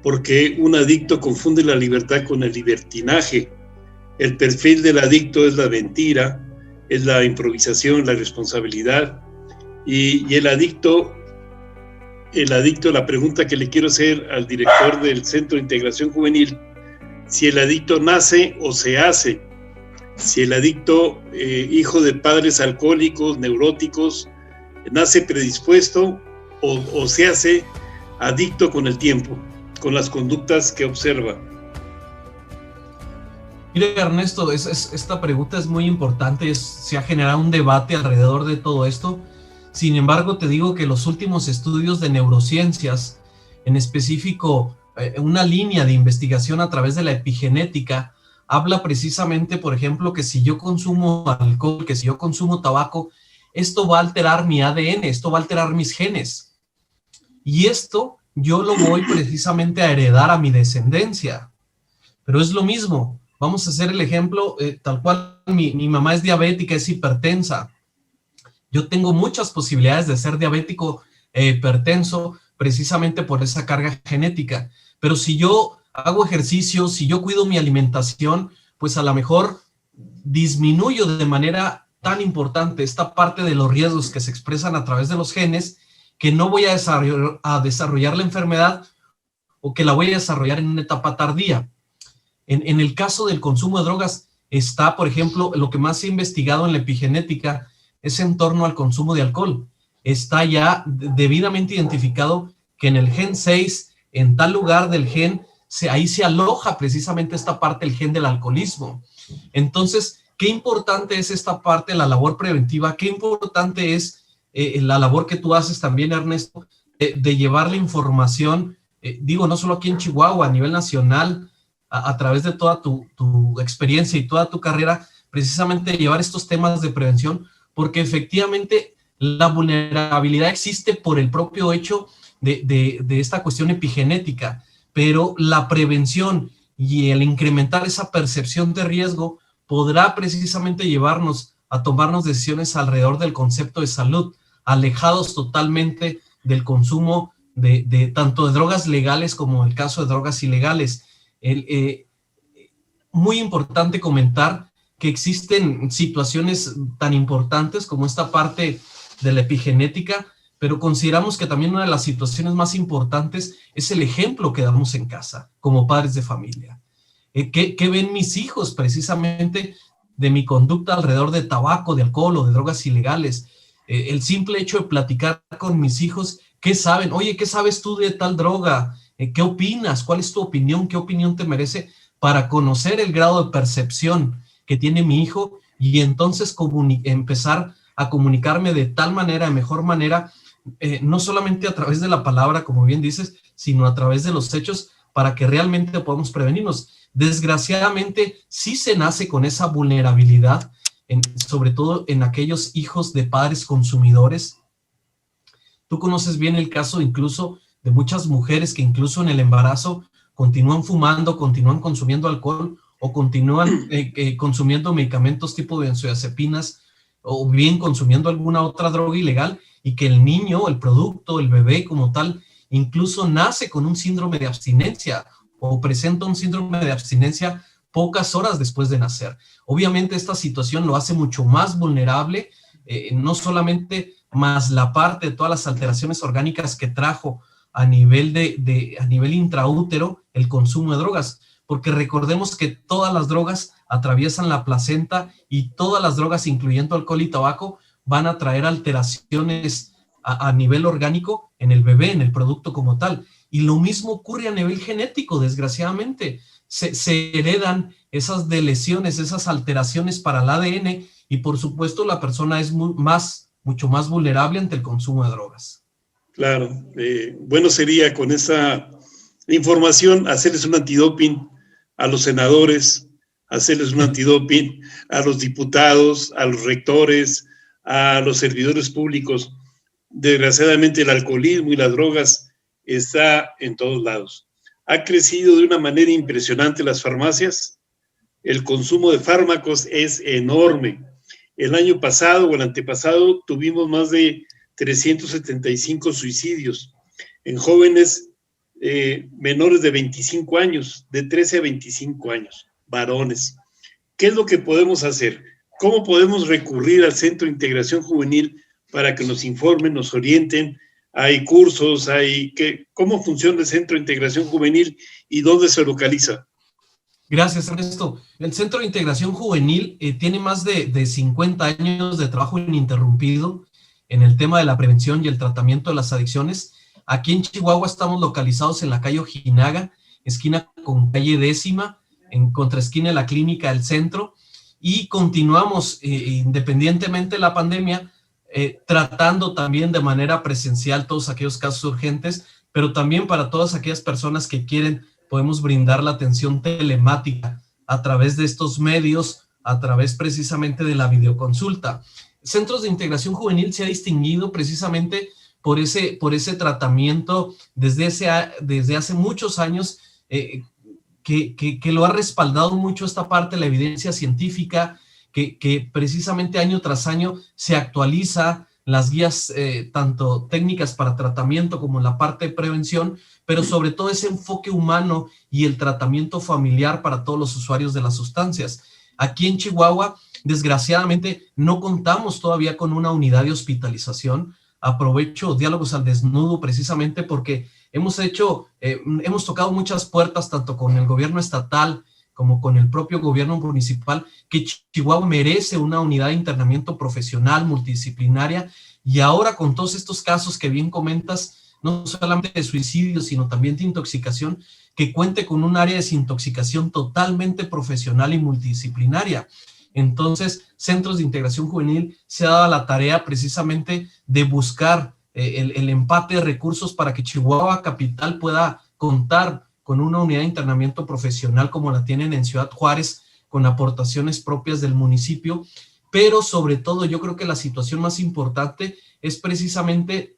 porque un adicto confunde la libertad con el libertinaje. El perfil del adicto es la mentira, es la improvisación, la irresponsabilidad. Y el adicto, la pregunta que le quiero hacer al director del Centro de Integración Juvenil, si el adicto nace o se hace, si el adicto, hijo de padres alcohólicos, neuróticos, nace predispuesto o se hace adicto con el tiempo, con las conductas que observa. Mire, Ernesto, esta pregunta es muy importante, se ha generado un debate alrededor de todo esto. Sin embargo, te digo que los últimos estudios de neurociencias, en específico una línea de investigación a través de la epigenética, habla precisamente, por ejemplo, que si yo consumo alcohol, que si yo consumo tabaco, esto va a alterar mi ADN, esto va a alterar mis genes. Y esto yo lo voy precisamente a heredar a mi descendencia. Pero es lo mismo. Vamos a hacer el ejemplo, tal cual mi mamá es diabética, es hipertensa. Yo tengo muchas posibilidades de ser diabético hipertenso precisamente por esa carga genética. Pero si yo hago ejercicio, si yo cuido mi alimentación, pues a lo mejor disminuyo de manera tan importante esta parte de los riesgos que se expresan a través de los genes, que no voy a desarrollar la enfermedad o que la voy a desarrollar en una etapa tardía. En el caso del consumo de drogas está, por ejemplo, lo que más se ha investigado en la epigenética es en torno al consumo de alcohol. Está ya debidamente identificado que en el gen 6, en tal lugar del gen, ahí se aloja precisamente esta parte, el gen del alcoholismo. Entonces, qué importante es esta parte, la labor preventiva, qué importante es la labor que tú haces también, Ernesto, de llevar la información, digo, no solo aquí en Chihuahua, a nivel nacional, a través de toda tu experiencia y toda tu carrera, precisamente llevar estos temas de prevención, porque efectivamente la vulnerabilidad existe por el propio hecho de esta cuestión epigenética. pero la prevención y el incrementar esa percepción de riesgo podrá precisamente llevarnos a tomarnos decisiones alrededor del concepto de salud, alejados totalmente del consumo de tanto de drogas legales como el caso de drogas ilegales. Muy importante comentar que existen situaciones tan importantes como esta parte de la epigenética, pero consideramos que también una de las situaciones más importantes es el ejemplo que damos en casa como padres de familia. ¿Qué ven mis hijos precisamente de mi conducta alrededor de tabaco, de alcohol o de drogas ilegales? El simple hecho de platicar con mis hijos, ¿qué saben? Oye, ¿qué sabes tú de tal droga? ¿Qué opinas? ¿Cuál es tu opinión? ¿Qué opinión te merece? Para conocer el grado de percepción que tiene mi hijo y entonces empezar a comunicarme de tal manera, de mejor manera, no solamente a través de la palabra, como bien dices, sino a través de los hechos para que realmente podamos prevenirnos. Desgraciadamente, sí se nace con esa vulnerabilidad, sobre todo en aquellos hijos de padres consumidores. Tú conoces bien el caso incluso de muchas mujeres que incluso en el embarazo continúan fumando, continúan consumiendo alcohol o continúan consumiendo medicamentos tipo benzodiazepinas o bien consumiendo alguna otra droga ilegal y que el niño, el producto, el bebé como tal, incluso nace con un síndrome de abstinencia o presenta un síndrome de abstinencia pocas horas después de nacer. Obviamente esta situación lo hace mucho más vulnerable, no solamente más la parte de todas las alteraciones orgánicas que trajo a nivel a nivel intraútero el consumo de drogas, porque recordemos que todas las drogas atraviesan la placenta y todas las drogas, incluyendo alcohol y tabaco, van a traer alteraciones a nivel orgánico en el bebé, en el producto como tal. Y lo mismo ocurre a nivel genético, desgraciadamente. Se heredan esas deleciones, esas alteraciones para el ADN y por supuesto la persona es mucho más vulnerable ante el consumo de drogas. Claro, bueno sería con esa información hacerles un antidoping a los senadores, hacerles un antidoping a los diputados, a los rectores, a los servidores públicos. Desgraciadamente el alcoholismo y las drogas está en todos lados. Ha crecido de una manera impresionante las farmacias. El consumo de fármacos es enorme. El año pasado o el antepasado tuvimos más de 375 suicidios en jóvenes menores de 25 años, de 13 a 25 años, varones. ¿Qué es lo que podemos hacer? ¿Cómo podemos recurrir al Centro de Integración Juvenil para que nos informen, nos orienten? Hay cursos, ¿cómo funciona el Centro de Integración Juvenil y dónde se localiza? Gracias, Ernesto. El Centro de Integración Juvenil tiene más de 50 años de trabajo ininterrumpido en el tema de la prevención y el tratamiento de las adicciones. Aquí en Chihuahua estamos localizados en la calle Ojinaga, esquina con calle 10ª, en contraesquina de la Clínica del Centro, y continuamos, independientemente de la pandemia, tratando también de manera presencial todos aquellos casos urgentes, pero también para todas aquellas personas que quieren, podemos brindar la atención telemática a través de estos medios, a través precisamente de la videoconsulta. Centros de Integración Juvenil se ha distinguido precisamente por ese tratamiento desde hace muchos años, que lo ha respaldado mucho esta parte de la evidencia científica, que precisamente año tras año se actualiza las guías, tanto técnicas para tratamiento como la parte de prevención, pero sobre todo ese enfoque humano y el tratamiento familiar para todos los usuarios de las sustancias. Aquí en Chihuahua, desgraciadamente, no contamos todavía con una unidad de hospitalización. Aprovecho Diálogos al Desnudo precisamente porque hemos tocado muchas puertas, tanto con el gobierno estatal como con el propio gobierno municipal, que Chihuahua merece una unidad de internamiento profesional, multidisciplinaria, y ahora con todos estos casos que bien comentas, no solamente de suicidio, sino también de intoxicación, que cuente con un área de desintoxicación totalmente profesional y multidisciplinaria. Entonces, Centros de Integración Juvenil se ha dado la tarea precisamente de buscar el empate de recursos para que Chihuahua Capital pueda contar con una unidad de internamiento profesional como la tienen en Ciudad Juárez, con aportaciones propias del municipio, pero sobre todo yo creo que la situación más importante es precisamente,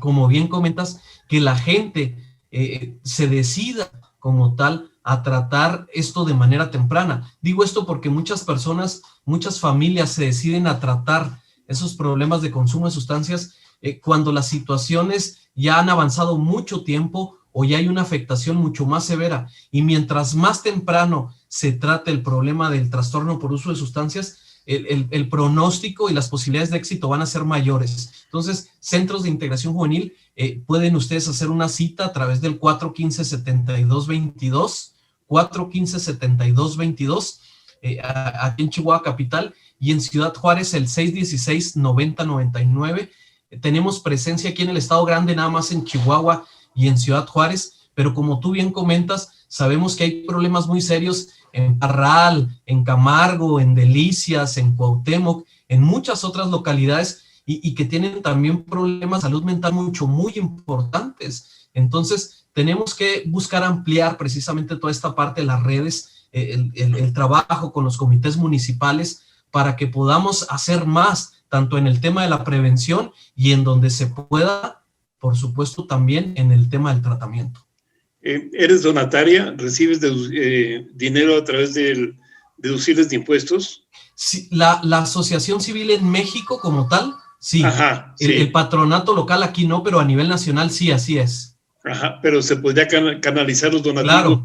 como bien comentas, que la gente se decida como tal a tratar esto de manera temprana. Digo esto porque muchas personas, muchas familias se deciden a tratar esos problemas de consumo de sustancias cuando las situaciones ya han avanzado mucho tiempo o ya hay una afectación mucho más severa. Y mientras más temprano se trate el problema del trastorno por uso de sustancias, el pronóstico y las posibilidades de éxito van a ser mayores. Entonces, centros de integración juvenil, pueden ustedes hacer una cita a través del 415-7222, 415-7222, aquí en Chihuahua Capital, y en Ciudad Juárez el 616-9099. Tenemos presencia aquí en el Estado Grande, nada más en Chihuahua y en Ciudad Juárez, pero como tú bien comentas, sabemos que hay problemas muy serios en Parral, en Camargo, en Delicias, en Cuauhtémoc, en muchas otras localidades y que tienen también problemas de salud mental muy importantes. Entonces, tenemos que buscar ampliar precisamente toda esta parte de las redes, el trabajo con los comités municipales para que podamos hacer más, tanto en el tema de la prevención y en donde se pueda, por supuesto, también en el tema del tratamiento. ¿Eres donataria? ¿Recibes dinero a través de deducibles de impuestos? Sí, la Asociación Civil en México como tal, sí. Ajá, sí. El patronato local aquí no, pero a nivel nacional sí, así es. Ajá, pero se podría canalizar los donativos, claro,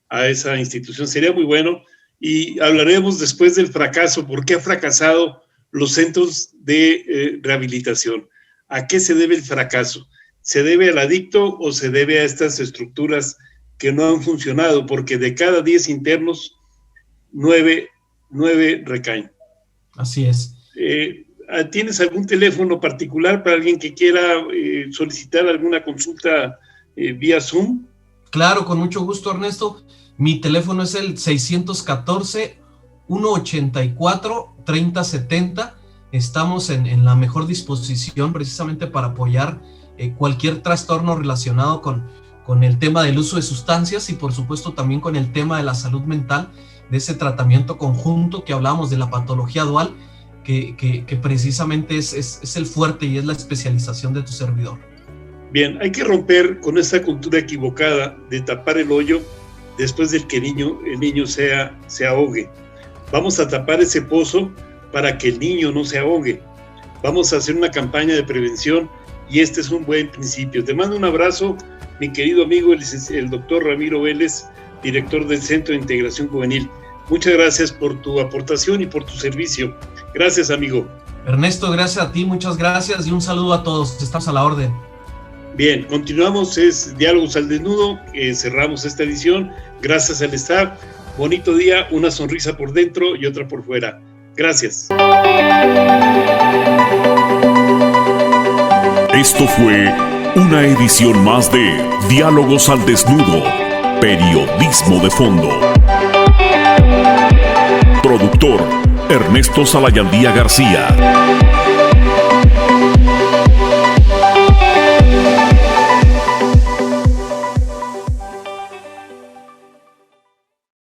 a esa institución. Sería muy bueno. Y hablaremos después del fracaso. ¿Por qué ha fracasado los centros de rehabilitación? ¿A qué se debe el fracaso? ¿Se debe al adicto o se debe a estas estructuras que no han funcionado? Porque de cada 10 internos, 9 recaen. Así es. ¿Tienes algún teléfono particular para alguien que quiera solicitar alguna consulta vía Zoom? Claro, con mucho gusto, Ernesto. Mi teléfono es el 614-184-3070. Estamos en la mejor disposición precisamente para apoyar cualquier trastorno relacionado con el tema del uso de sustancias y por supuesto también con el tema de la salud mental, de ese tratamiento conjunto que hablábamos de la patología dual, que precisamente es el fuerte y es la especialización de tu servidor. Bien, hay que romper con esa cultura equivocada de tapar el hoyo después del que el niño se ahogue. Vamos a tapar ese pozo para que el niño no se ahogue. Vamos a hacer una campaña de prevención y este es un buen principio. Te mando un abrazo, mi querido amigo, el doctor Ramiro Vélez, director del Centro de Integración Juvenil. Muchas gracias por tu aportación y por tu servicio. Gracias, amigo. Ernesto, gracias a ti, muchas gracias y un saludo a todos. Estamos a la orden. Bien, continuamos, es Diálogos al Desnudo, cerramos esta edición. Gracias al staff. Bonito día, una sonrisa por dentro y otra por fuera. Gracias. Esto fue una edición más de Diálogos al Desnudo, periodismo de fondo. Productor Ernesto Salayandía García.